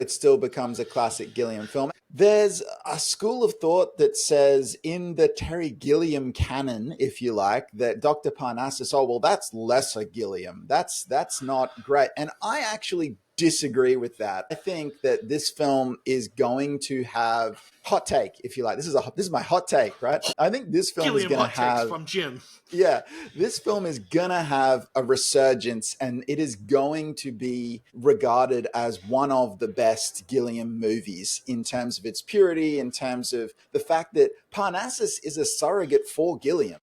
it still becomes a classic Gilliam film. There's a school of thought that says in the Terry Gilliam canon, if you like, that Dr. Parnassus, oh, well, that's lesser Gilliam. That's not great. And I actually disagree with that. I think that this film is going to have hot take, if you like. This is my hot take, right? I think this film is Gilliam going to hot takes have from Jim. yeah, this film is gonna have a resurgence and it is going to be regarded as one of the best Gilliam movies in terms of its purity, in terms of the fact that Parnassus is a surrogate for Gilliam.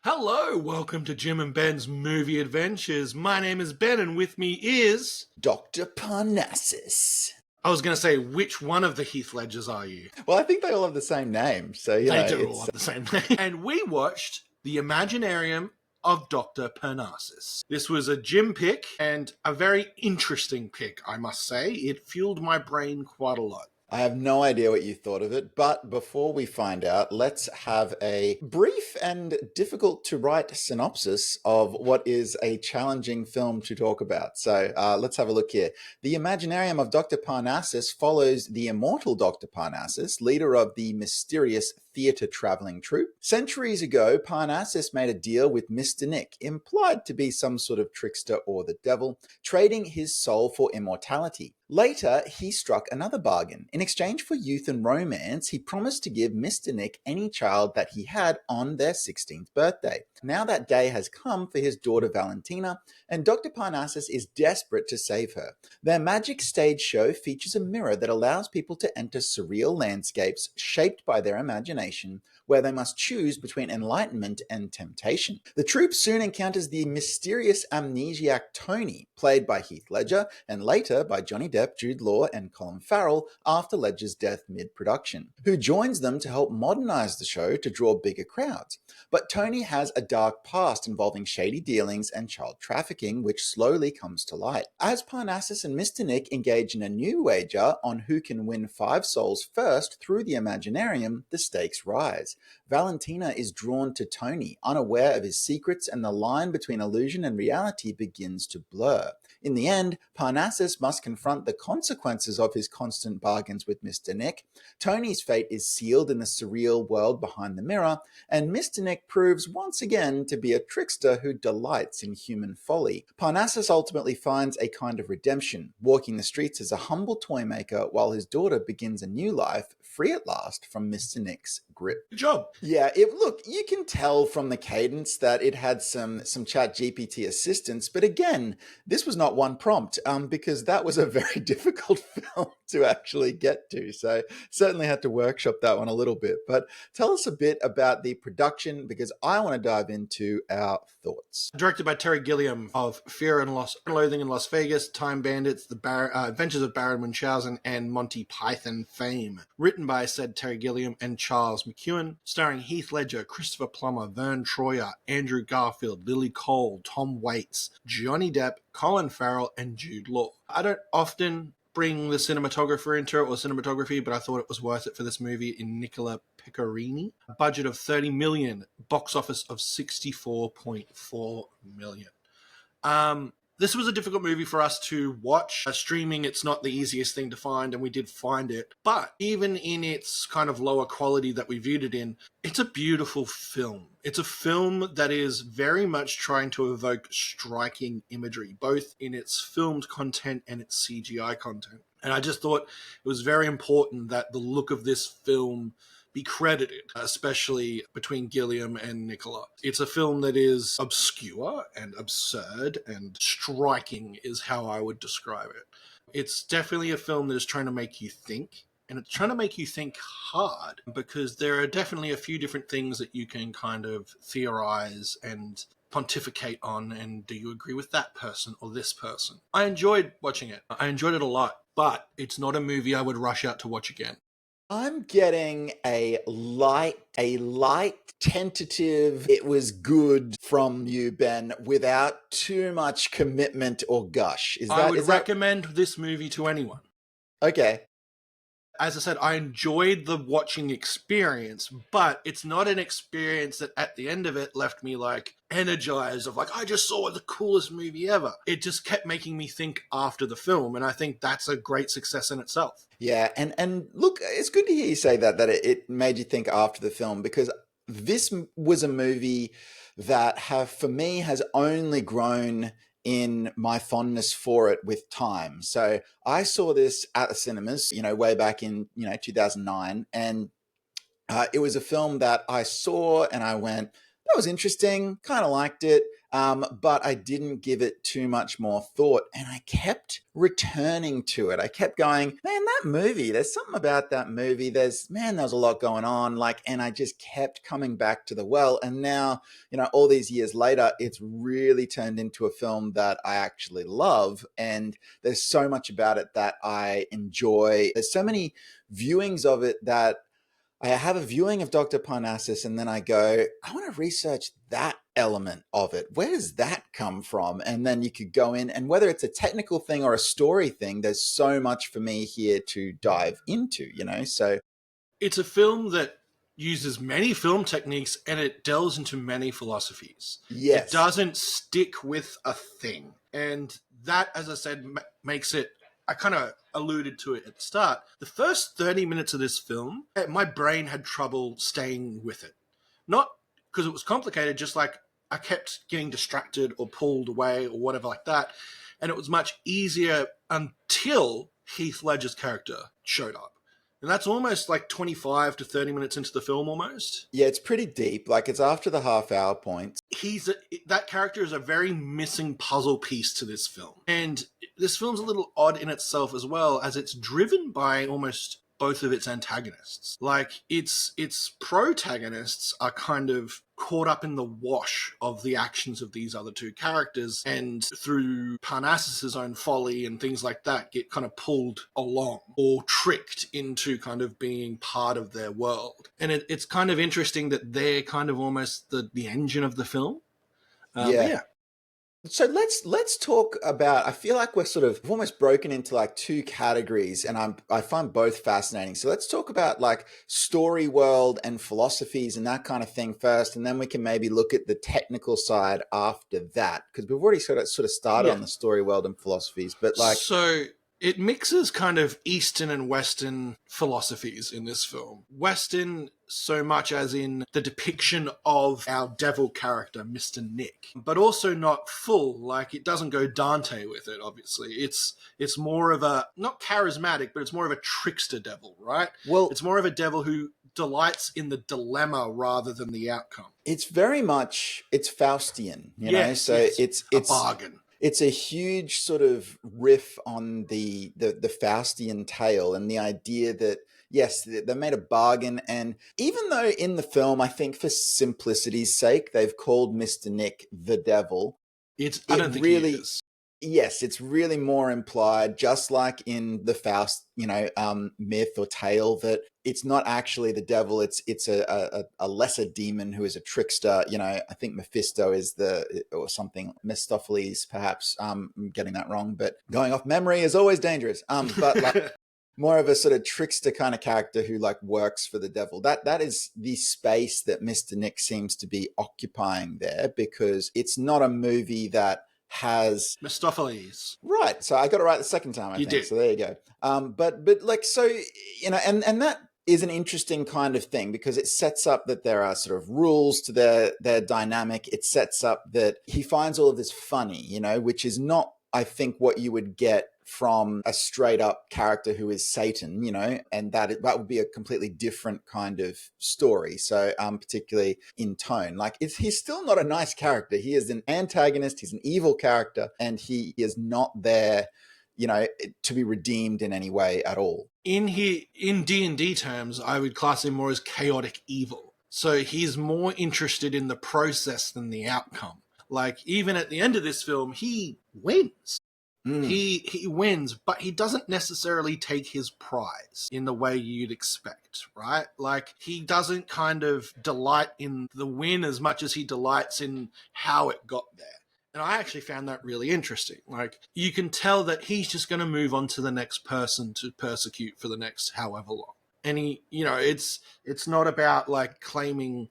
Hello, welcome to Jim and Ben's Movie Adventures. My name is Ben and with me is... Dr. Parnassus. I was going to say, which one of the Heath Ledgers are you? Well, I think they all have the same name, so you know, They do all have the same name. And we watched The Imaginarium of Dr. Parnassus. This was a Jim pick and a very interesting pick, I must say. It fueled my brain quite a lot. I have no idea what you thought of it, but before we find out, let's have a brief and difficult to write synopsis of what is a challenging film to talk about. So let's have a look here. The Imaginarium of Dr. Parnassus follows the immortal Dr. Parnassus, leader of the mysterious theatre traveling troupe. Centuries ago, Parnassus made a deal with Mr. Nick, implied to be some sort of trickster or the devil, trading his soul for immortality. Later, he struck another bargain. In exchange for youth and romance, he promised to give Mr. Nick any child that he had on their 16th birthday. Now that day has come for his daughter Valentina, and Dr. Parnassus is desperate to save her. Their magic stage show features a mirror that allows people to enter surreal landscapes shaped by their imagination, where they must choose between enlightenment and temptation. The troupe soon encounters the mysterious amnesiac Tony, played by Heath Ledger, and later by Johnny Depp, Jude Law, and Colin Farrell after Ledger's death mid-production, who joins them to help modernize the show to draw bigger crowds. But Tony has a dark past involving shady dealings and child trafficking, which slowly comes to light. As Parnassus and Mr. Nick engage in a new wager on who can win 5 souls first through the Imaginarium, the stakes rise. Valentina is drawn to Tony, unaware of his secrets, and the line between illusion and reality begins to blur. In the end, Parnassus must confront the consequences of his constant bargains with Mr. Nick. Tony's fate is sealed in the surreal world behind the mirror, and Mr. Nick proves once again to be a trickster who delights in human folly. Parnassus ultimately finds a kind of redemption, walking the streets as a humble toy maker while his daughter begins a new life, free at last from Mr. Nick's grip. Good job. Yeah, look, you can tell from the cadence that it had some chat GPT assistance, but again, this was not one prompt because that was a very difficult film to actually get to. So certainly had to workshop that one a little bit. But tell us a bit about the production because I want to dive into our thoughts. Directed by Terry Gilliam of Fear and Loathing in Las Vegas, Time Bandits, The Adventures of Baron Munchausen, and Monty Python fame. Written by said Terry Gilliam and Charles McEwen, starring Heath Ledger, Christopher Plummer, Vern Troyer, Andrew Garfield, Lily Cole, Tom Waits, Johnny Depp, Colin Farrell, and Jude Law. I don't often bring the cinematographer into it or cinematography, but I thought it was worth it for this movie in Nicola Piccarini. A budget of $30 million, box office of $64.4 million. This was a difficult movie for us to watch. Streaming, it's not the easiest thing to find, and we did find it. But even in its kind of lower quality that we viewed it in, it's a beautiful film. It's a film that is very much trying to evoke striking imagery, both in its filmed content and its CGI content. And I just thought it was very important that the look of this film be credited, especially between Gilliam and Nicola. It's a film that is obscure and absurd and striking is how I would describe it. It's definitely a film that is trying to make you think, and it's trying to make you think hard because there are definitely a few different things that you can kind of theorize and pontificate on, and do you agree with that person or this person? I enjoyed watching it. I enjoyed it a lot, but it's not a movie I would rush out to watch again. I'm getting a light, tentative, it was good from you, Ben, without too much commitment or gush. I would recommend this movie to anyone. Okay. as I said, I enjoyed the watching experience, but it's not an experience that at the end of it left me like energized of like, I just saw the coolest movie ever. It just kept making me think after the film, and I think that's a great success in itself. Yeah, and look, it's good to hear you say that it made you think after the film, because this was a movie that have for me has only grown in my fondness for it with time. So I saw this at the cinemas, way back in 2009, and it was a film that I saw and I went, that was interesting, kind of liked it, but I didn't give it too much more thought. And I kept returning to it. I kept going, man, that movie, there's something about that movie. There's a lot going on. And I just kept coming back to the well. And now, all these years later, it's really turned into a film that I actually love. And there's so much about it that I enjoy. There's so many viewings of it that I have a viewing of Dr. Parnassus and then I go, I want to research that element of it. Where does that come from? And then you could go in, and whether it's a technical thing or a story thing, there's so much for me here to dive into, So It's a film that uses many film techniques and it delves into many philosophies. yes. It doesn't stick with a thing. And that, as I said, makes it, I kind of alluded to it at the start. The first 30 minutes of this film, my brain had trouble staying with it. Not because it was complicated, just like I kept getting distracted or pulled away or whatever like that. And it was much easier until Heath Ledger's character showed up. And that's almost like 25 to 30 minutes into the film almost. Yeah, it's pretty deep. Like, it's after the half-hour point. That character is a very missing puzzle piece to this film. And this film's a little odd in itself as well, as it's driven by almost both of its antagonists. Like, its protagonists are kind of caught up in the wash of the actions of these other two characters, and through Parnassus's own folly and things like that, get kind of pulled along or tricked into kind of being part of their world. And it's kind of interesting that they're kind of almost the engine of the film. Yeah. So let's talk about, I feel like we've almost broken into like two categories, and I find both fascinating. So let's talk about like story world and philosophies and that kind of thing first, and then we can maybe look at the technical side after that, because we've already sort of started on the story world and philosophies, but like, so it mixes kind of Eastern and Western philosophies in this film. Western so much as in the depiction of our devil character, Mr. Nick, but also not full. Like, it doesn't go Dante with it, obviously. It's more of a, not charismatic, but it's more of a trickster devil, right? Well, it's more of a devil who delights in the dilemma rather than the outcome. It's very much, it's Faustian, so yes. it's a bargain. It's a huge sort of riff on the Faustian tale, and the idea that, yes, they made a bargain. And even though in the film, I think for simplicity's sake, they've called Mr. Nick the devil, I don't think really, he is. Yes, it's really more implied, just like in the Faust, myth or tale, that it's not actually the devil. It's a lesser demon who is a trickster. I think Mephisto is or something. Mephistopheles, perhaps. I'm getting that wrong, but going off memory is always dangerous. But like more of a sort of trickster kind of character who like works for the devil. That is the space that Mr. Nick seems to be occupying there, because it's not a movie that has Mephistopheles, right? So I got it right the second time. I think did. So there you go. But like, so and that is an interesting kind of thing, because it sets up that there are sort of rules to their dynamic. It sets up that he finds all of this funny, which is not, I think, what you would get from a straight up character who is Satan, and that would be a completely different kind of story. So particularly in tone, like he's still not a nice character. He is an antagonist. He's an evil character, and he is not there, to be redeemed in any way at all. In D&D terms, I would class him more as chaotic evil. So he's more interested in the process than the outcome. Like, even at the end of this film, he wins. He wins, but he doesn't necessarily take his prize in the way you'd expect, right? Like, he doesn't kind of delight in the win as much as he delights in how it got there. And I actually found that really interesting. Like, you can tell that he's just going to move on to the next person to persecute for the next however long. And he, it's not about like claiming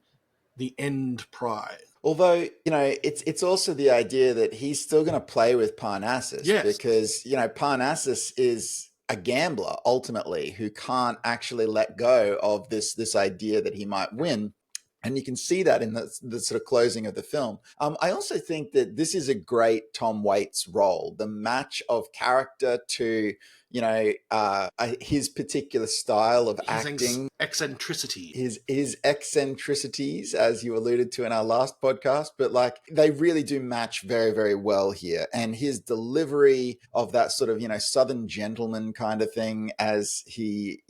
the end prize. Although, it's also the idea that he's still going to play with Parnassus, Yes. because, Parnassus is a gambler ultimately who can't actually let go of this idea that he might win. And you can see that in the sort of closing of the film. I also think that this is a great Tom Waits role. The match of character to, his particular style of acting, eccentricity, his eccentricities, as you alluded to in our last podcast, but like they really do match very, very well here. And his delivery of that sort of, Southern gentleman kind of thing, as he,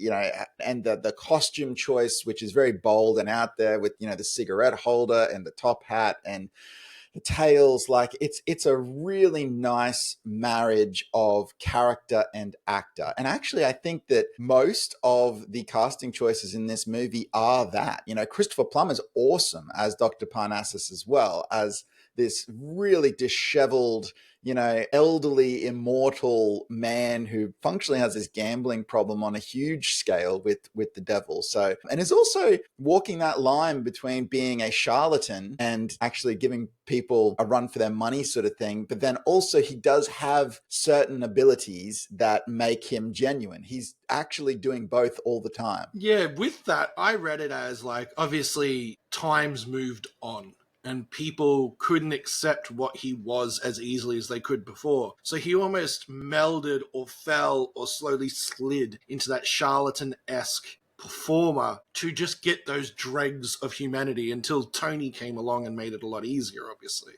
and the costume choice, which is very bold and out there with, the cigarette holder and the top hat and the tails, like it's a really nice marriage of character and actor. And actually, I think that most of the casting choices in this movie are that. Christopher Plummer's awesome as Dr. Parnassus, as well as this really disheveled, elderly, immortal man who functionally has this gambling problem on a huge scale with the devil. So, and is also walking that line between being a charlatan and actually giving people a run for their money sort of thing. But then also he does have certain abilities that make him genuine. He's actually doing both all the time. Yeah, with that, I read it as like, obviously times moved on and people couldn't accept what he was as easily as they could before. So he almost melded or fell or slowly slid into that charlatan-esque performer to just get those dregs of humanity until Tony came along and made it a lot easier, obviously.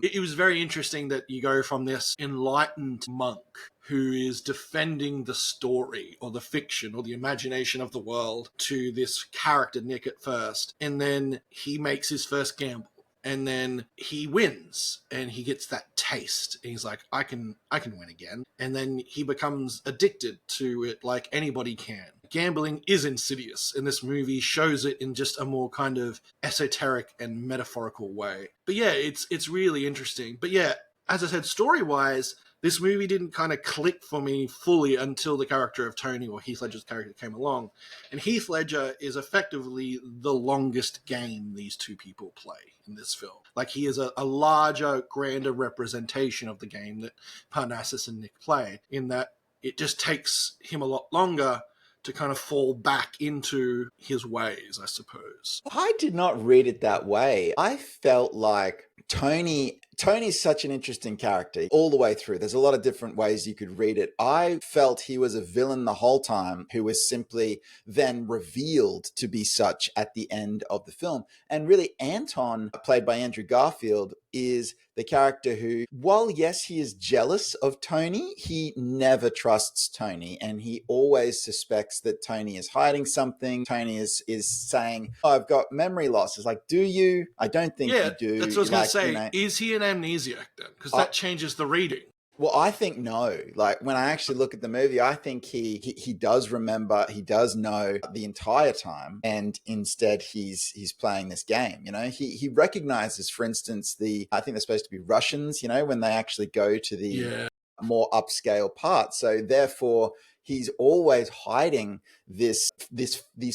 It was very interesting that you go from this enlightened monk who is defending the story or the fiction or the imagination of the world to this character, Nick, at first. And then he makes his first gamble. And then he wins and he gets that taste. And he's like, I can win again. And then he becomes addicted to it like anybody can. Gambling is insidious, and this movie shows it in just a more kind of esoteric and metaphorical way. But yeah, it's really interesting. But yeah, as I said, story-wise, this movie didn't kind of click for me fully until the character of Tony, or Heath Ledger's character, came along. And Heath Ledger is effectively the longest game these two people play in this film. Like, he is a larger, grander representation of the game that Parnassus and Nick play, in that it just takes him a lot longer to kind of fall back into his ways, I suppose. I did not read it that way. I felt like Tony's such an interesting character all the way through. There's a lot of different ways you could read it. I felt he was a villain the whole time who was simply then revealed to be such at the end of the film. And really, Anton, played by Andrew Garfield, is the character who, while yes, he is jealous of Tony, he never trusts Tony, and he always suspects that Tony is hiding something. Tony is saying, oh, I've got memory loss. It's like, do you? I don't think you do. That's what I was going to say. Is he an amnesiac then? Because that changes the reading. Well, I think no. Like, when I actually look at the movie, I think he does remember, he does know the entire time, and instead he's playing this game. He recognizes, for instance, I think they're supposed to be Russians. When they actually go to the more upscale part. So therefore, he's always hiding these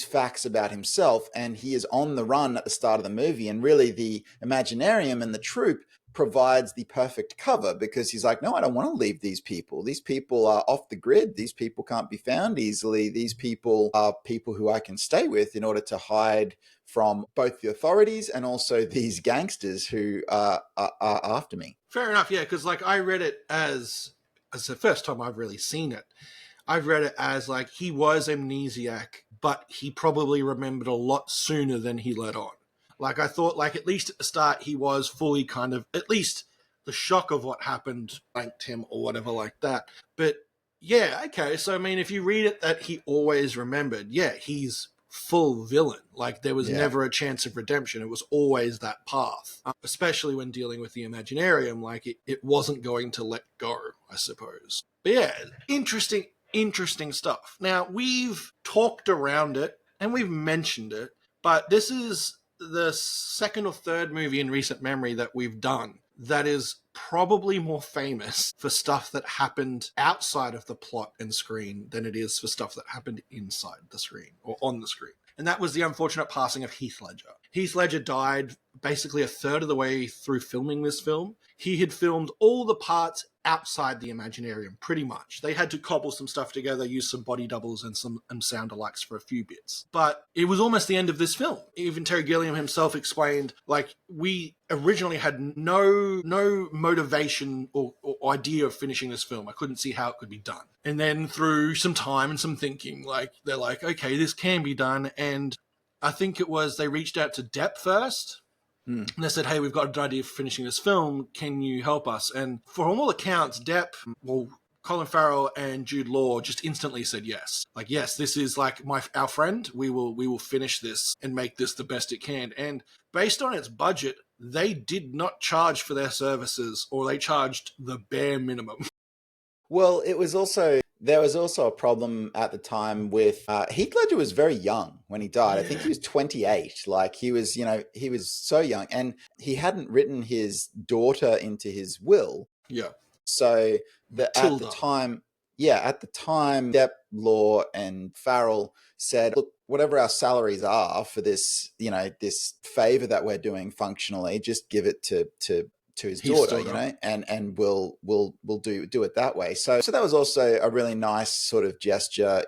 facts about himself, and he is on the run at the start of the movie. And really, the Imaginarium and the troupe provides the perfect cover, because he's like, no, I don't want to leave these people. These people are off the grid. These people can't be found easily. These people are people who I can stay with in order to hide from both the authorities and also these gangsters who are after me. Fair enough, yeah, because like I read it as the first time I've really seen it. I've read it as like he was amnesiac, but he probably remembered a lot sooner than he let on. Like, I thought, like, at least at the start, he was fully kind of, at least the shock of what happened blanked him or whatever like that. But yeah, okay. So, I mean, if you read it that he always remembered, yeah, he's full villain. Like, there was never a chance of redemption. It was always that path, especially when dealing with the Imaginarium. Like, it wasn't going to let go, I suppose. But yeah, interesting stuff. Now, we've talked around it and we've mentioned it, but this is the second or third movie in recent memory that we've done that is probably more famous for stuff that happened outside of the plot and screen than it is for stuff that happened inside the screen or on the screen. And that was the unfortunate passing of Heath Ledger. Heath Ledger died basically a third of the way through filming this film. He had filmed all the parts outside the Imaginarium, pretty much. They had to cobble some stuff together, use some body doubles and some sound alikes for a few bits. But it was almost the end of this film. Even Terry Gilliam himself explained, like, we originally had no motivation or idea of finishing this film. I couldn't see how it could be done. And then through some time and some thinking, like, they're like, okay, this can be done. And I think it was they reached out to Depp first. And they said, hey, we've got an idea for finishing this film. Can you help us? And for all accounts, Depp, well, Colin Farrell and Jude Law just instantly said yes. Like, yes, this is like our friend. We will finish this and make this the best it can. And based on its budget, they did not charge for their services, or they charged the bare minimum. Well, there was also a problem at the time with Heath Ledger was very young when he died. I think he was 28. Like, he was so young, and he hadn't written his daughter into his will. Yeah. So at the time, Depp, Law, and Farrell said, look, whatever our salaries are for this, this favor that we're doing functionally, just give it to his daughter, and we'll do it that way. So that was also a really nice sort of gesture,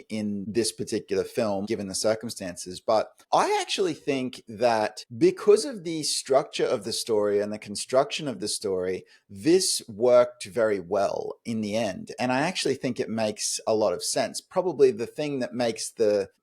in this particular film, given the circumstances. But I actually think that because of the structure of the story and the construction of the story, this worked very well in the end. And I actually think it makes a lot of sense. Probably the thing that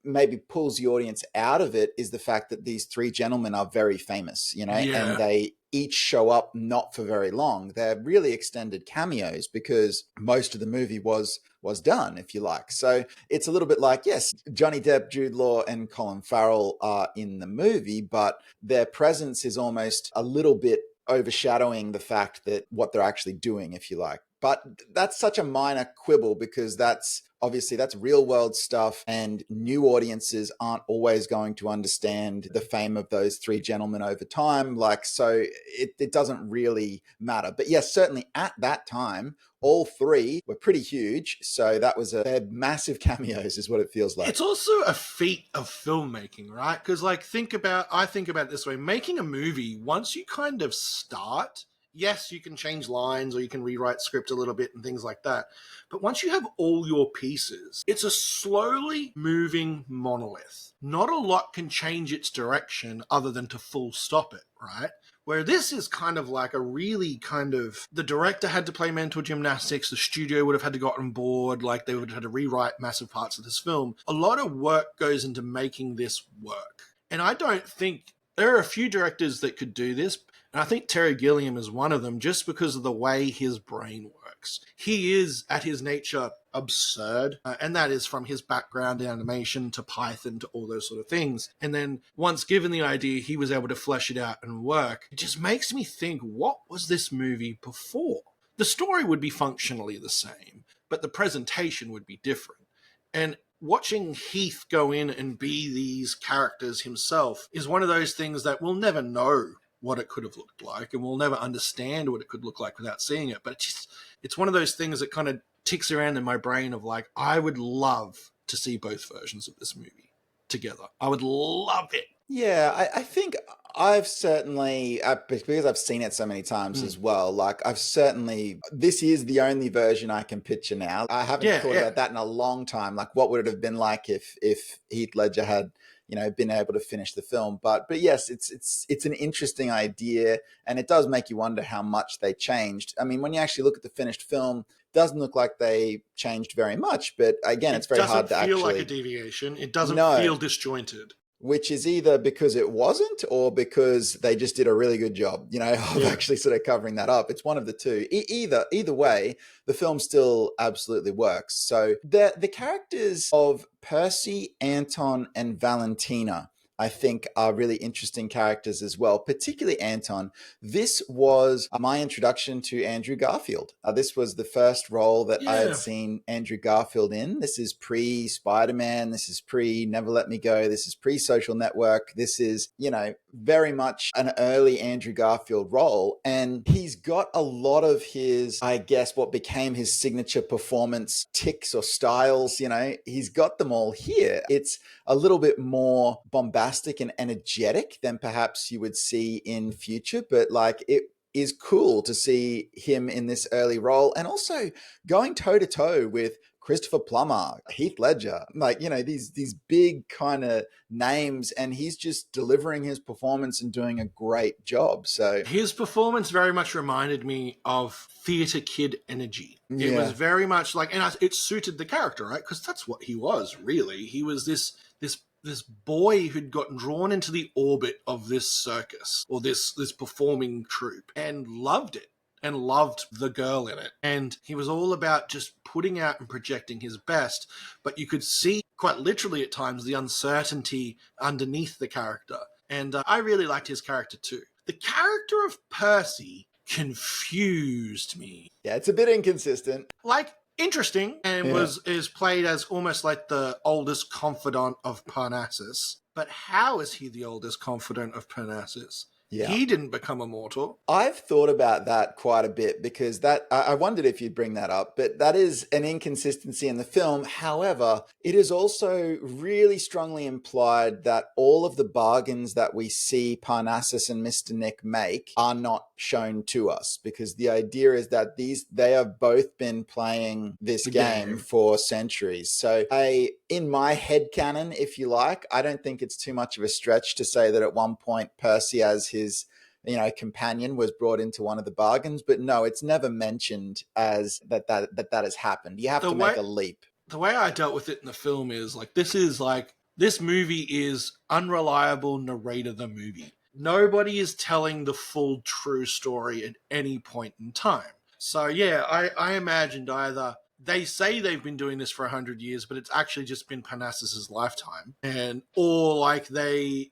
maybe pulls the audience out of it is the fact that these three gentlemen are very famous, and they each show up not for very long. They're really extended cameos because most of the movie was done, if you like. So it's a little bit like, yes, Johnny Depp, Jude Law, and Colin Farrell are in the movie, but their presence is almost a little bit overshadowing the fact that what they're actually doing, if you like. But that's such a minor quibble because that's real world stuff, and new audiences aren't always going to understand the fame of those three gentlemen over time. So it doesn't really matter. But yes, certainly at that time, all three were pretty huge. So that was they're massive cameos is what it feels like. It's also a feat of filmmaking, right? Because I think about it this way. Making a movie, once you kind of start, yes, you can change lines or you can rewrite script a little bit and things like that. But once you have all your pieces, it's a slowly moving monolith. Not a lot can change its direction other than to full stop it, right? Where this is kind of like a really kind of, the director had to play mental gymnastics, the studio would have had to get on board, like they would have had to rewrite massive parts of this film. A lot of work goes into making this work. And I don't think, there are a few directors that could do this, and I think Terry Gilliam is one of them just because of the way his brain works. He is, at his nature, absurd, and that is from his background in animation to Python to all those sort of things. And then once given the idea, he was able to flesh it out and work. It just makes me think, what was this movie before? The story would be functionally the same, but the presentation would be different. And watching Heath go in and be these characters himself is one of those things that we'll never know what it could have looked like, and we'll never understand what it could look like without seeing it. But it's one of those things that kind of ticks around in my brain of like, I would love to see both versions of this movie together. I would love it. Yeah, I think I've certainly, because I've seen it so many times as well, like this is the only version I can picture now. I haven't thought about that in a long time. Like, what would it have been like if Heath Ledger had, been able to finish the film? But yes, it's an interesting idea, and it does make you wonder how much they changed. I mean, when you actually look at the finished film, it doesn't look like they changed very much. But again, it's very hard to actually. It doesn't feel like a deviation. It doesn't feel disjointed. Which is either because it wasn't or because they just did a really good job, of actually sort of covering that up. It's one of the two. Either way, the film still absolutely works. So the characters of Percy, Anton, and Valentina, I think, are really interesting characters as well, particularly Anton. This was my introduction to Andrew Garfield. This was the first role that I had seen Andrew Garfield in. This is pre-Spider-Man. This is pre-Never Let Me Go. This is pre-Social Network. This is, very much an early Andrew Garfield role. And he's got a lot of his, I guess, what became his signature performance tics or styles, he's got them all here. It's a little bit more bombastic and energetic than perhaps you would see in future, but like it is cool to see him in this early role and also going toe to toe with Christopher Plummer, Heath Ledger, like, these big kind of names, and he's just delivering his performance and doing a great job. So his performance very much reminded me of theatre kid energy. Yeah. It was very much like, and it suited the character, right? Because that's what he was, really. He was this boy who'd gotten drawn into the orbit of this circus or this performing troupe and loved it and loved the girl in it. And he was all about just putting out and projecting his best. But you could see quite literally at times the uncertainty underneath the character. And I really liked his character too. The character of Percy confused me. Yeah, it's a bit inconsistent. Like, interesting, and is played as almost like the oldest confidant of Parnassus. But how is he the oldest confidant of Parnassus? Yeah. He didn't become immortal. I've thought about that quite a bit because I wondered if you'd bring that up, but that is an inconsistency in the film. However, it is also really strongly implied that all of the bargains that we see Parnassus and Mr. Nick make are not shown to us, because the idea is that they have both been playing this game for centuries. So in my headcanon, if you like, I don't think it's too much of a stretch to say that at one point Percy, as his companion, was brought into one of the bargains, but no, it's never mentioned as that has happened. You have to make a leap. The way I dealt with it in the film is this movie is unreliable narrator the movie. Nobody is telling the full true story at any point in time. So yeah, I imagined either they say they've been doing this for 100 years, but it's actually just been Parnassus's lifetime. Or like they've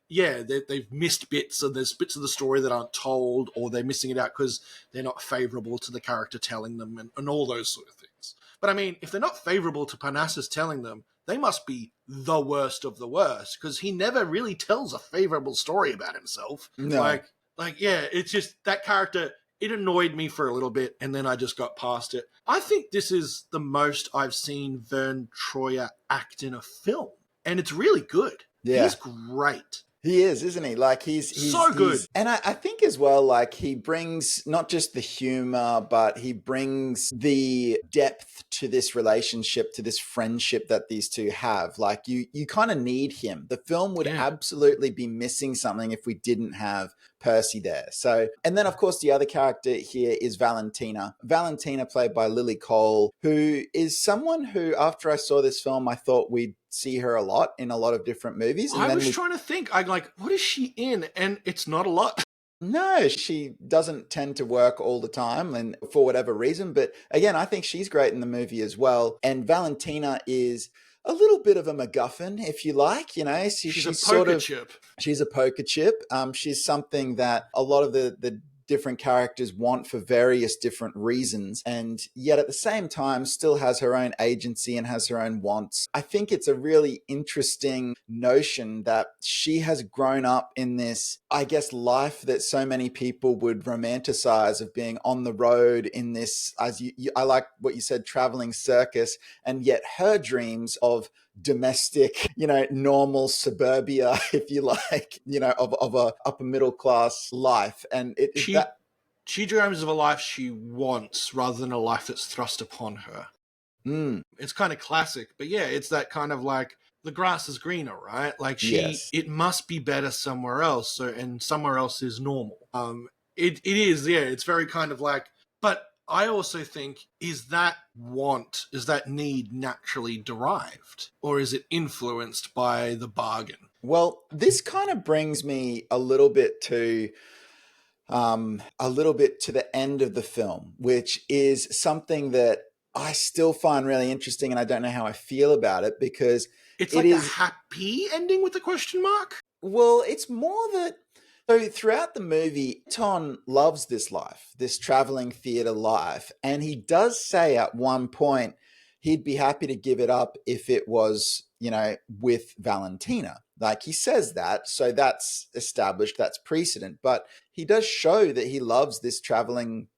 missed bits, and there's bits of the story that aren't told, or they're missing it out because they're not favorable to the character telling them, and all those sort of things. But I mean, if they're not favorable to Parnassus telling them, they must be the worst of the worst, because he never really tells a favorable story about himself. No. It's just that character. It annoyed me for a little bit, and then I just got past it. I think this is the most I've seen Vern Troyer act in a film, and it's really good. Yeah. He's great. He is, isn't he? Like he's so good. And I think as well, like he brings not just the humor, but he brings the depth to this relationship, to this friendship that these two have. Like you kind of need him. The film would absolutely be missing something if we didn't have Percy there. So, and then of course the other character here is Valentina. Valentina, played by Lily Cole, who is someone who, after I saw this film, I thought we'd see her a lot in a lot of different movies. And I was trying to think, I'm like, what is she in? And it's not a lot. No, she doesn't tend to work all the time, and for whatever reason. But again, I think she's great in the movie as well. And Valentina is a little bit of a MacGuffin, if you like. She's a poker chip. She's a poker chip. She's something that a lot of the different characters want for various different reasons, and yet at the same time still has her own agency and has her own wants. I think it's a really interesting notion that she has grown up in this, I guess, life that so many people would romanticize, of being on the road in this, I like what you said, traveling circus, and yet her dreams of domestic, normal suburbia, if you like, of a upper middle class life. And she dreams of a life she wants rather than a life that's thrust upon her. It's kind of classic, but yeah, it's that kind of like the grass is greener, right? Like it must be better somewhere else. So, and somewhere else is normal. It is, yeah. It's very kind of like, but I also think, is that need naturally derived, or is it influenced by the bargain? Well, this kind of brings me a little bit to the end of the film, which is something that I still find really interesting, and I don't know how I feel about it, because it's like a happy ending with a question mark. Well, it's more that, so throughout the movie, Ton loves this life, this traveling theater life. And he does say at one point he'd be happy to give it up if it was, with Valentina. Like, he says that, so that's established, that's precedent. But he does show that he loves this traveling,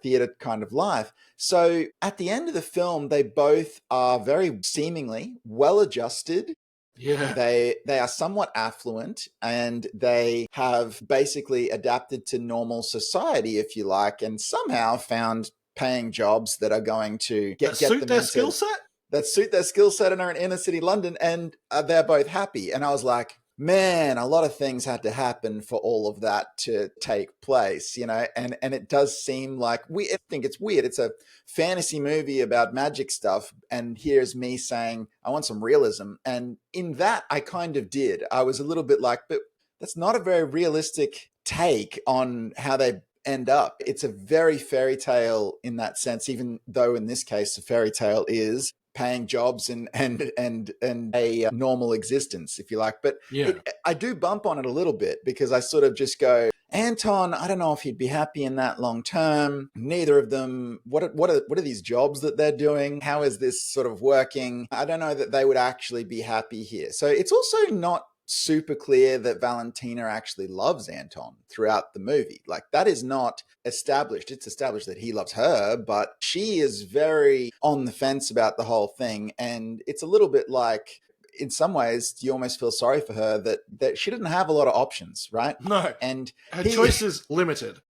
theater kind of life. So at the end of the film, they both are very seemingly well adjusted. Yeah. They are somewhat affluent, and they have basically adapted to normal society, if you like, and somehow found paying jobs that are going to That get suit them their into skill set? that suit their skill set and are in inner city London, and they're both happy. And I was like, man, a lot of things had to happen for all of that to take place, and it does seem like I think it's weird. It's a fantasy movie about magic stuff, and here's me saying I want some realism. And in that, I kind of did. I was a little bit like, but that's not a very realistic take on how they end up. It's a very fairy tale in that sense, even though in this case, a fairy tale is paying jobs and a normal existence, if you like. But Yeah. I do bump on it a little bit, because I sort of just go, Anton, I don't know if he'd be happy in that long term. Neither of them. What are these jobs that they're doing? How is this sort of working? I don't know that they would actually be happy here. So it's also not super clear that Valentina actually loves Anton throughout the movie. Like, that is not established. It's established that he loves her, but she is very on the fence about the whole thing. And it's a little bit like, in some ways, you almost feel sorry for her that she didn't have a lot of options, right? No. And Her choice is limited.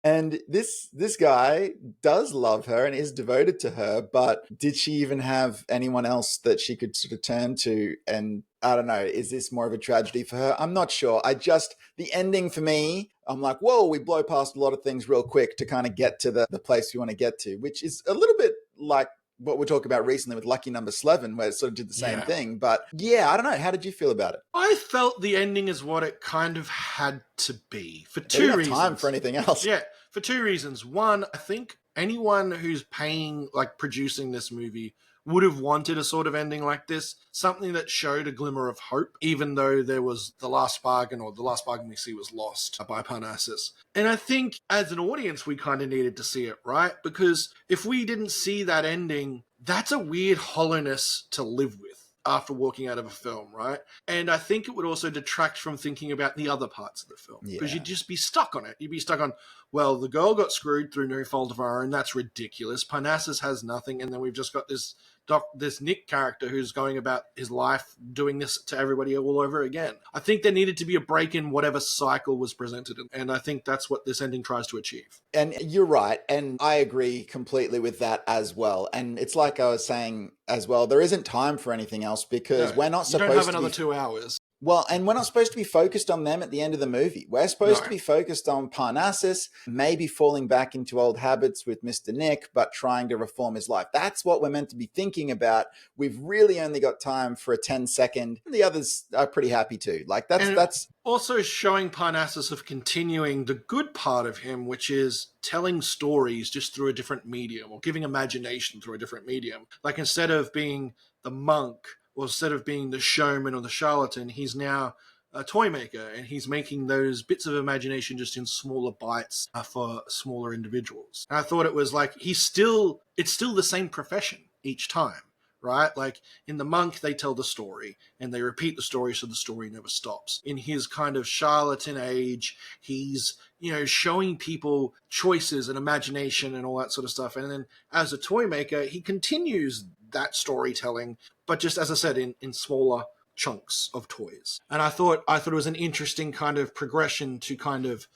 and this guy does love her and is devoted to her, but did she even have anyone else that she could sort of turn to? And I don't know, is this more of a tragedy for her? I'm not sure. The ending for me, I'm like, whoa, we blow past a lot of things real quick to kind of get to the place we want to get to, which is a little bit like what we're talking about recently with Lucky Number 11, where it sort of did the same thing. But yeah, I don't know. How did you feel about it? I felt the ending is what it kind of had to be for They two didn't have reasons. time for anything else. Yeah, for two reasons. One, I think anyone who's paying, like producing this movie, would have wanted a sort of ending like this, something that showed a glimmer of hope, even though there was the last bargain we see was lost by Parnassus. And I think as an audience, we kind of needed to see it, right? Because if we didn't see that ending, that's a weird hollowness to live with after walking out of a film, right? And I think it would also detract from thinking about the other parts of the film, because you'd just be stuck on it. You'd be stuck on, well, the girl got screwed through no fault of her own. That's ridiculous. Parnassus has nothing, and then we've just got this Nick character who's going about his life doing this to everybody all over again. I think there needed to be a break in whatever cycle was presented, and I think that's what this ending tries to achieve. And you're right, and I agree completely with that as well. And it's like I was saying as well, there isn't time for anything else, because we're not supposed to don't have another 2 hours. Well, and we're not supposed to be focused on them at the end of the movie. We're supposed to be focused on Parnassus, maybe falling back into old habits with Mr. Nick, but trying to reform his life. That's what we're meant to be thinking about. We've really only got time for a 10-second. The others are pretty happy too. Like, that's also showing Parnassus of continuing the good part of him, which is telling stories just through a different medium, or giving imagination through a different medium. Like, instead of being the monk, or instead of being the showman or the charlatan, he's now a toy maker, and he's making those bits of imagination just in smaller bites for smaller individuals. And I thought it was like, it's still the same profession each time, right? Like, in the monk, they tell the story and they repeat the story, so the story never stops. In his kind of charlatan age, he's showing people choices and imagination and all that sort of stuff. And then as a toy maker, he continues that storytelling, but just, as I said, in smaller chunks of toys. And I thought it was an interesting kind of progression to kind of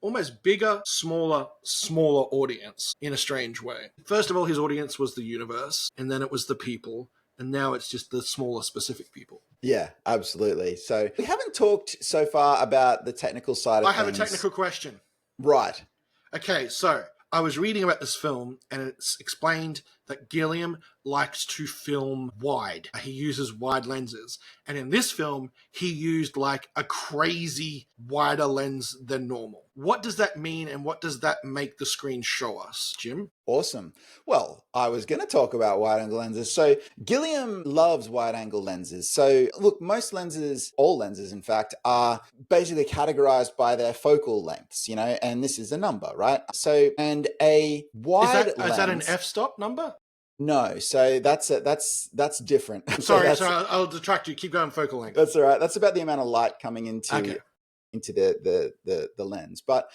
almost bigger, smaller audience in a strange way. First of all, his audience was the universe, and then it was the people, and now it's just the smaller specific people. Yeah, absolutely. So we haven't talked so far about the technical side of things. I have a technical question. Right. Okay, so I was reading about this film, and it's explained that Gilliam likes to film wide. He uses wide lenses. And in this film, he used like a crazy wider lens than normal. What does that mean, and what does that make the screen show us, Jim? Awesome. Well, I was going to talk about wide-angle lenses. So Gilliam loves wide-angle lenses. So look, most lenses, all lenses in fact, are basically categorized by their focal lengths, and this is a number, right? So, and a wide lens... Is that an f-stop number? No, so that's different. So Sorry, I'll detract you. Keep going. Focal length. that's all right. That's about the amount of light coming Okay. into the lens. But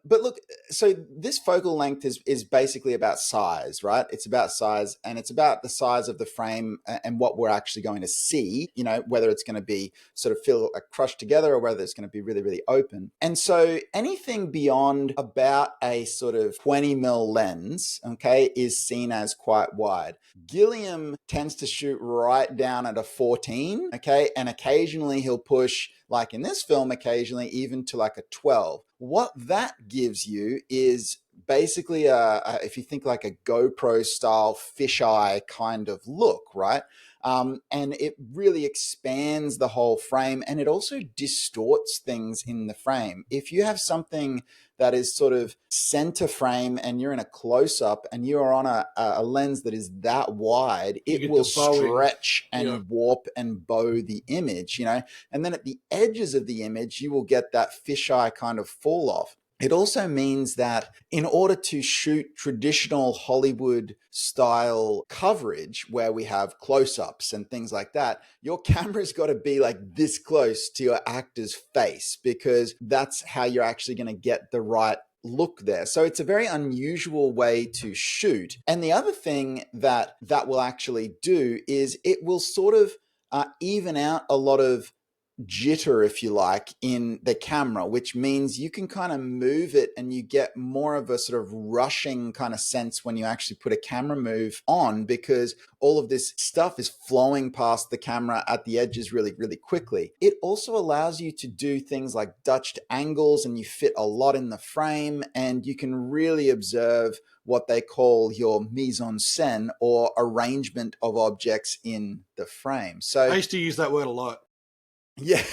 look, so this focal length is basically about size, right? It's about size, and it's about the size of the frame and what we're actually going to see, you know, whether it's going to be sort of feel like crushed together or whether it's going to be really, really open. And so anything beyond about a sort of 20 mil lens, okay, is seen as quite wide. Gilliam tends to shoot right down at a 14, okay, and occasionally he'll push, like in this film, occasionally even to like a 12. What that gives you is basically if you think like a GoPro style fisheye kind of look, right? And it really expands the whole frame, and it also distorts things in the frame. If you have something that is sort of center frame and you're in a close up and you're on a lens that is that wide, it will stretch and warp and bow the image, you know. And then at the edges of the image, you will get that fisheye kind of fall off. It also means that in order to shoot traditional Hollywood style coverage where we have close-ups and things like that, your camera's got to be like this close to your actor's face, because that's how you're actually going to get the right look there. So it's a very unusual way to shoot. And the other thing that will actually do is it will sort of even out a lot of jitter, if you like, in the camera, which means you can kind of move it and you get more of a sort of rushing kind of sense when you actually put a camera move on, because all of this stuff is flowing past the camera at the edges really, really quickly. It also allows you to do things like Dutched angles, and you fit a lot in the frame, and you can really observe what they call your mise en scène, or arrangement of objects in the frame. So I used to use that word a lot. Yeah.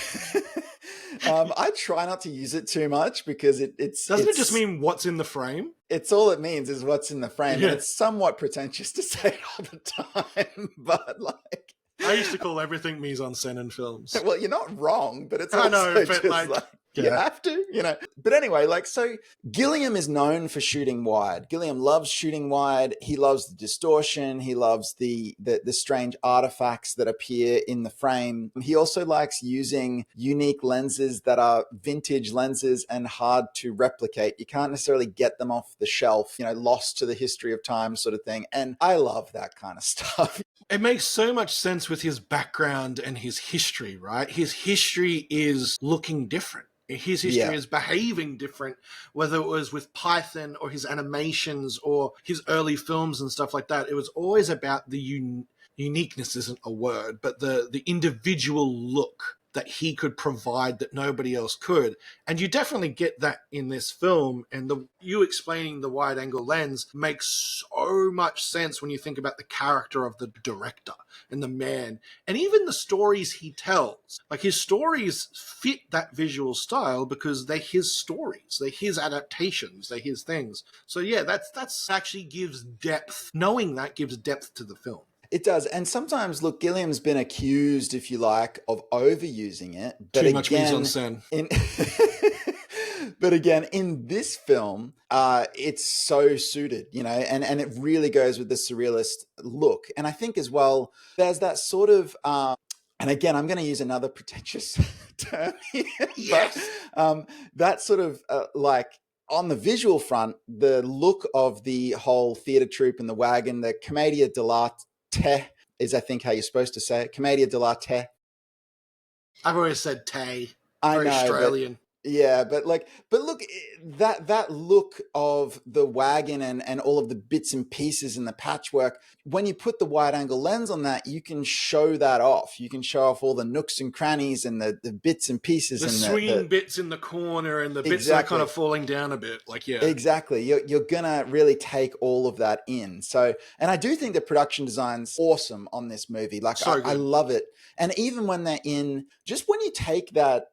I try not to use it too much because it's doesn't it just mean what's in the frame? It's all it means is what's in the frame. Yeah. And it's somewhat pretentious to say it all the time, but like I used to call everything mise en scène in films. Well, you're not wrong, but it's also just like you have to, you know. But anyway, like, so Gilliam is known for shooting wide. Gilliam loves shooting wide. He loves the distortion. He loves the strange artifacts that appear in the frame. He also likes using unique lenses that are vintage lenses and hard to replicate. You can't necessarily get them off the shelf, you know, lost to the history of time sort of thing. And I love that kind of stuff. It makes so much sense with his background and his history, right? His history is looking different. His history is behaving different, whether it was with Python or his animations or his early films and stuff like that. It was always about the uniqueness isn't a word, but the individual look that he could provide that nobody else could. And you definitely get that in this film. And you explaining the wide angle lens makes so much sense when you think about the character of the director and the man, and even the stories he tells. Like, his stories fit that visual style because they're his stories, they're his adaptations, they're his things. So yeah, that's actually gives depth. Knowing that gives depth to the film. It does. And sometimes, look, Gilliam's been accused, if you like, of overusing it. But too much mise en scène. But again, in this film, it's so suited, you know, and it really goes with the surrealist look. And I think as well, there's that sort of, and again, I'm going to use another pretentious term here, yes. But that sort of like, on the visual front, the look of the whole theatre troupe and the wagon, the Commedia dell'arte is, I think, how you're supposed to say it. Commedia dell'arte. I've always said Tay. I know, Australian. But look, that look of the wagon and all of the bits and pieces and the patchwork, when you put the wide angle lens on that, you can show that off. You can show off all the nooks and crannies and the bits and pieces. The swinging bits in the corner and the bits that are kind of falling down a bit. Like, yeah. Exactly. You're going to really take all of that in. So, and I do think the production design's awesome on this movie. Like, so I love it. And even when they're in, just when you take that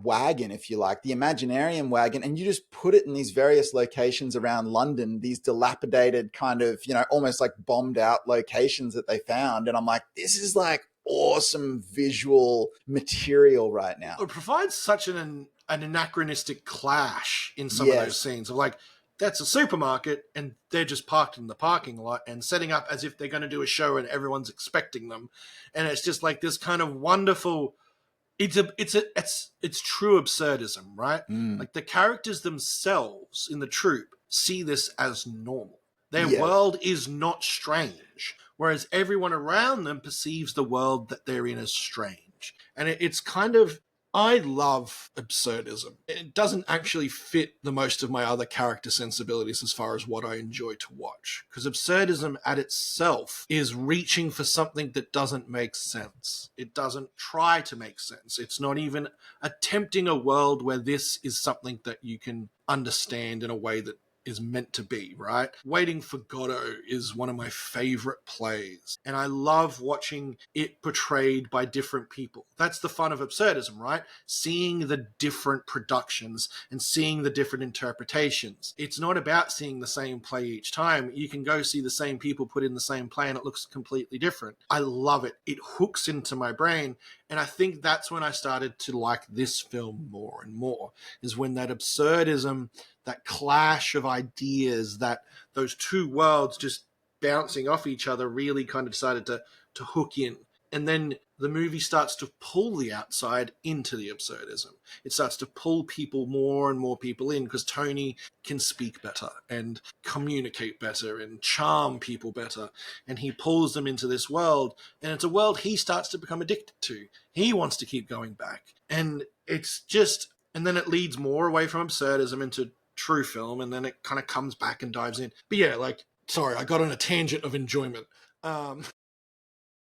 wagon, if you like, the Imaginarium wagon, and you just put it in these various locations around London, these dilapidated kind of, you know, almost like bombed out locations that they found. And I'm like, this is like awesome visual material right now. It provides such an anachronistic clash in some of those scenes of like, that's a supermarket, and they're just parked in the parking lot and setting up as if they're going to do a show and everyone's expecting them. And it's just like this kind of wonderful, it's true absurdism, right? Mm. Like the characters themselves in the troupe see this as normal. Their Yeah. world is not strange, whereas everyone around them perceives the world that they're in as strange. And it's kind of, I love absurdism. It doesn't actually fit the most of my other character sensibilities as far as what I enjoy to watch. Because absurdism at itself is reaching for something that doesn't make sense. It doesn't try to make sense. It's not even attempting a world where this is something that you can understand in a way that is meant to be, right? Waiting for Godot is one of my favorite plays, and I love watching it portrayed by different people. That's the fun of absurdism, right? Seeing the different productions and seeing the different interpretations. It's not about seeing the same play each time. You can go see the same people put in the same play and it looks completely different. I love it. It hooks into my brain, and I think that's when I started to like this film more and more, is when that absurdism, that clash of ideas, that those two worlds just bouncing off each other really kind of decided to hook in. And then the movie starts to pull the outside into the absurdism. It starts to pull people, more and more people in, because Tony can speak better and communicate better and charm people better. And he pulls them into this world. And it's a world he starts to become addicted to. He wants to keep going back. And it's just, and then it leads more away from absurdism into true film, and then it kind of comes back and dives in. But yeah, like, sorry, I got on a tangent of enjoyment.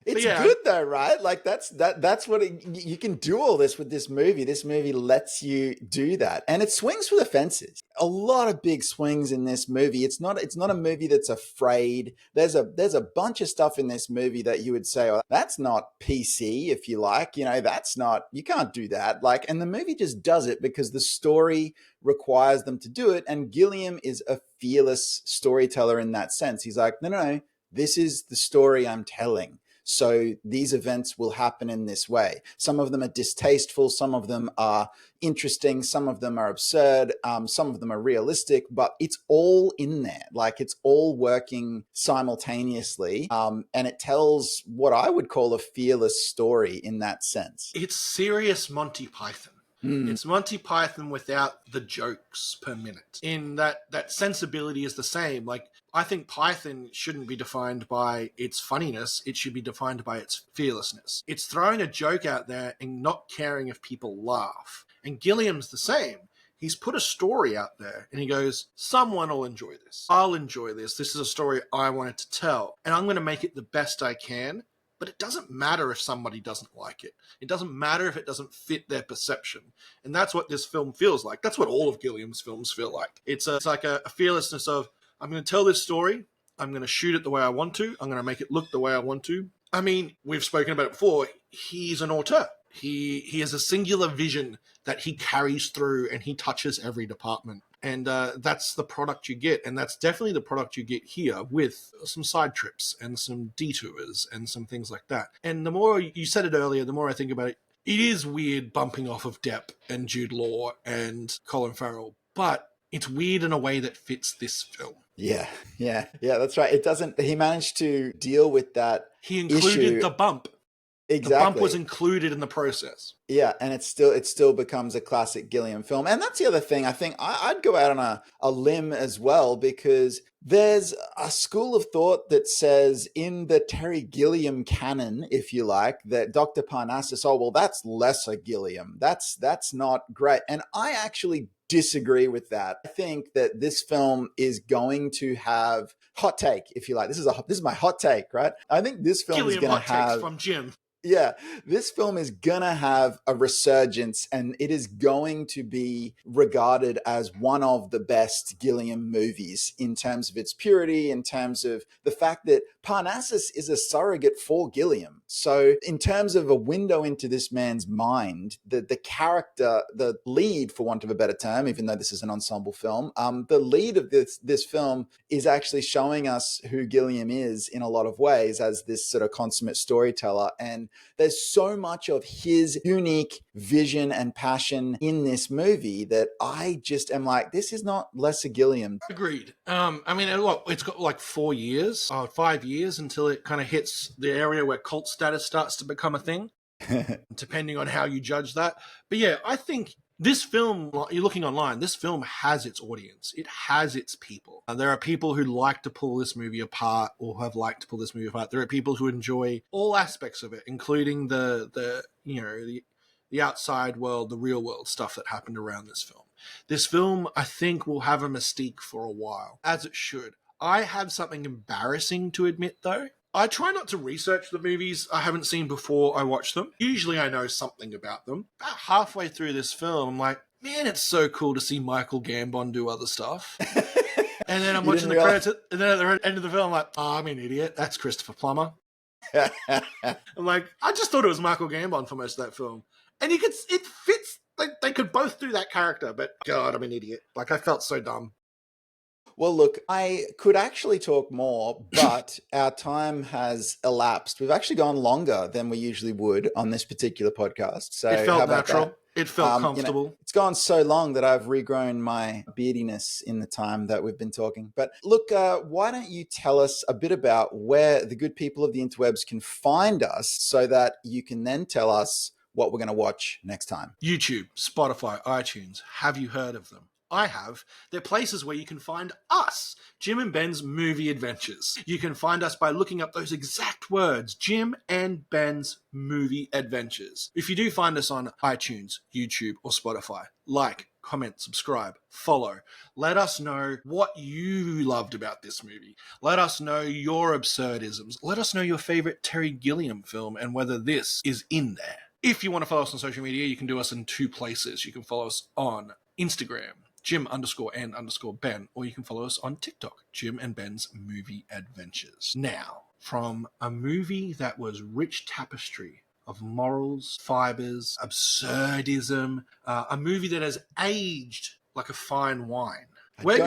It's Yeah, good though, right? Like that's what you can do all this with this movie. This movie lets you do that. And it swings for the fences. A lot of big swings in this movie. It's not a movie that's afraid. There's a bunch of stuff in this movie that you would say, oh, that's not PC, if you like. That's not, you can't do that. Like, and the movie just does it because the story requires them to do it. And Gilliam is a fearless storyteller in that sense. He's like, no, this is the story I'm telling. So these events will happen in this way. Some of them are distasteful. Some of them are interesting. Some of them are absurd. Some of them are realistic, but it's all in there. Like, it's all working simultaneously. And it tells what I would call a fearless story in that sense. it's serious Monty Python. It's Monty Python without the jokes per minute. In that sensibility is the same. Like, I think Python shouldn't be defined by its funniness. It should be defined by its fearlessness. It's throwing a joke out there and not caring if people laugh. And Gilliam's the same. He's put a story out there and he goes, someone will enjoy this. I'll enjoy this. This is a story I wanted to tell, and I'm going to make it the best I can. But it doesn't matter if somebody doesn't like it. It doesn't matter if it doesn't fit their perception. And that's what this film feels like. That's what all of Gilliam's films feel like. It's like a fearlessness of, I'm going to tell this story. I'm going to shoot it the way I want to. I'm going to make it look the way I want to. I mean, we've spoken about it before. He's an auteur. He has a singular vision that he carries through, and he touches every department. And that's the product you get. And that's definitely the product you get here, with some side trips and some detours and some things like that. And the more, you said it earlier, the more I think about it, it is weird bumping off of Depp and Jude Law and Colin Farrell, but it's weird in a way that fits this film. Yeah, that's right. It doesn't, he managed to deal with that. He included issue. the bump. Exactly. The bump was included in the process. Yeah, and it still becomes a classic Gilliam film. And that's the other thing. I think I'd go out on a limb as well, because there's a school of thought that says, in the Terry Gilliam canon, if you like, that Dr. Parnassus, oh, well, that's lesser Gilliam. That's not great. And I actually disagree with that. I think that this film is going to have, hot take, if you like. This is my hot take, right? I think this film Gilliam is going to have, takes from Jim. Yeah, this film is gonna have a resurgence, and it is going to be regarded as one of the best Gilliam movies in terms of its purity, in terms of the fact that Parnassus is a surrogate for Gilliam. So in terms of a window into this man's mind, the character, the lead, for want of a better term, even though this is an ensemble film, the lead of this film is actually showing us who Gilliam is in a lot of ways as this sort of consummate storyteller. And there's so much of his unique vision and passion in this movie that I just am like, this is not Lesser Gilliam. Agreed. I mean, look, it's got like 4 years, 5 years until it kind of hits the area where cult status starts to become a thing, depending on how you judge that. But yeah, I think this film, you're looking online, this film has its audience. It has its people. There are people who like to pull this movie apart or have liked to pull this movie apart. There are people who enjoy all aspects of it, including the outside world, the real world stuff that happened around this film. This film, I think, will have a mystique for a while, as it should. I have something embarrassing to admit, though. I try not to research the movies I haven't seen before I watch them. Usually I know something about them. About halfway through this film, I'm like, man, it's so cool to see Michael Gambon do other stuff. And then I'm watching the credits, and then at the end of the film, I'm like, oh, I'm an idiot. That's Christopher Plummer. I'm like, I just thought it was Michael Gambon for most of that film. And it fits. They could both do that character, but God, I'm an idiot. Like, I felt so dumb. Well, look, I could actually talk more, but our time has elapsed. We've actually gone longer than we usually would on this particular podcast. So it felt natural. It felt comfortable. It's gone so long that I've regrown my beardiness in the time that we've been talking. But look, why don't you tell us a bit about where the good people of the interwebs can find us so that you can then tell us what we're going to watch next time? YouTube, Spotify, iTunes. Have you heard of them? I have. They're places where you can find us, Jim and Ben's Movie Adventures. You can find us by looking up those exact words, Jim and Ben's Movie Adventures. If you do find us on iTunes, YouTube, or Spotify, like, comment, subscribe, follow. Let us know what you loved about this movie. Let us know your absurdisms. Let us know your favorite Terry Gilliam film and whether this is in there. If you want to follow us on social media, you can do us in 2 places. You can follow us on Instagram, Jim_and_Ben, or you can follow us on TikTok, Jim and Ben's Movie Adventures. Now, from a movie that was rich tapestry of morals, fibers, absurdism, a movie that has aged like a fine wine. What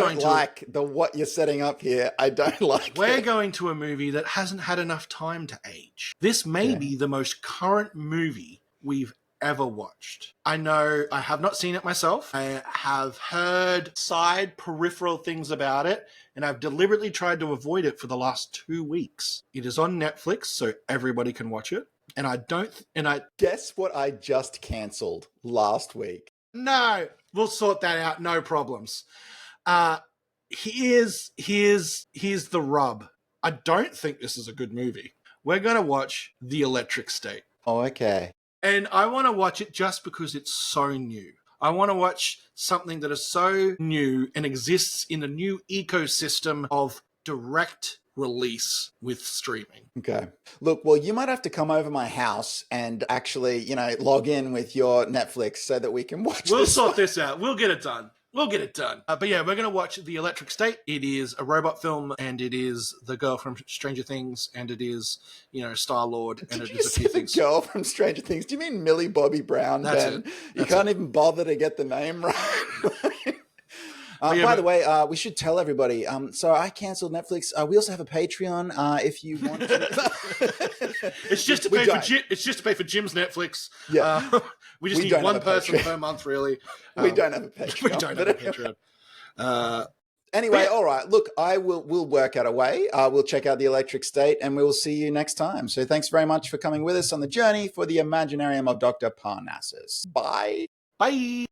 you're setting up here. I don't like We're going to a movie that hasn't had enough time to age. This may be the most current movie we've ever watched. I know I have not seen it myself. I have heard side peripheral things about it, and I've deliberately tried to avoid it for the last 2 weeks. It is on Netflix, so everybody can watch it. And I guess what I just cancelled last week. No, we'll sort that out. No problems. Here's the rub. I don't think this is a good movie. We're going to watch The Electric State. Oh, okay. And I want to watch it just because it's so new. I want to watch something that is so new and exists in a new ecosystem of direct release with streaming. Okay. Look, well, you might have to come over my house and actually, log in with your Netflix so that we can watch We'll sort this out. We'll get it done. But yeah, we're going to watch The Electric State. It is a robot film, and it is the girl from Stranger Things, and it is, Star-Lord, and it is a few things. The girl from Stranger Things? Do you mean Millie Bobby Brown, Ben? You can't even bother to get the name right. By the way, we should tell everybody. So I canceled Netflix. We also have a Patreon. If you want to, it's just to pay for Jim's Netflix. Yeah, we just need one person per month, really. We don't have a Patreon. We don't have a Patreon. Anyway, all right. Look, we'll work out a way. We'll check out The Electric State, and we will see you next time. So thanks very much for coming with us on the journey for the Imaginarium of Dr. Parnassus. Bye. Bye.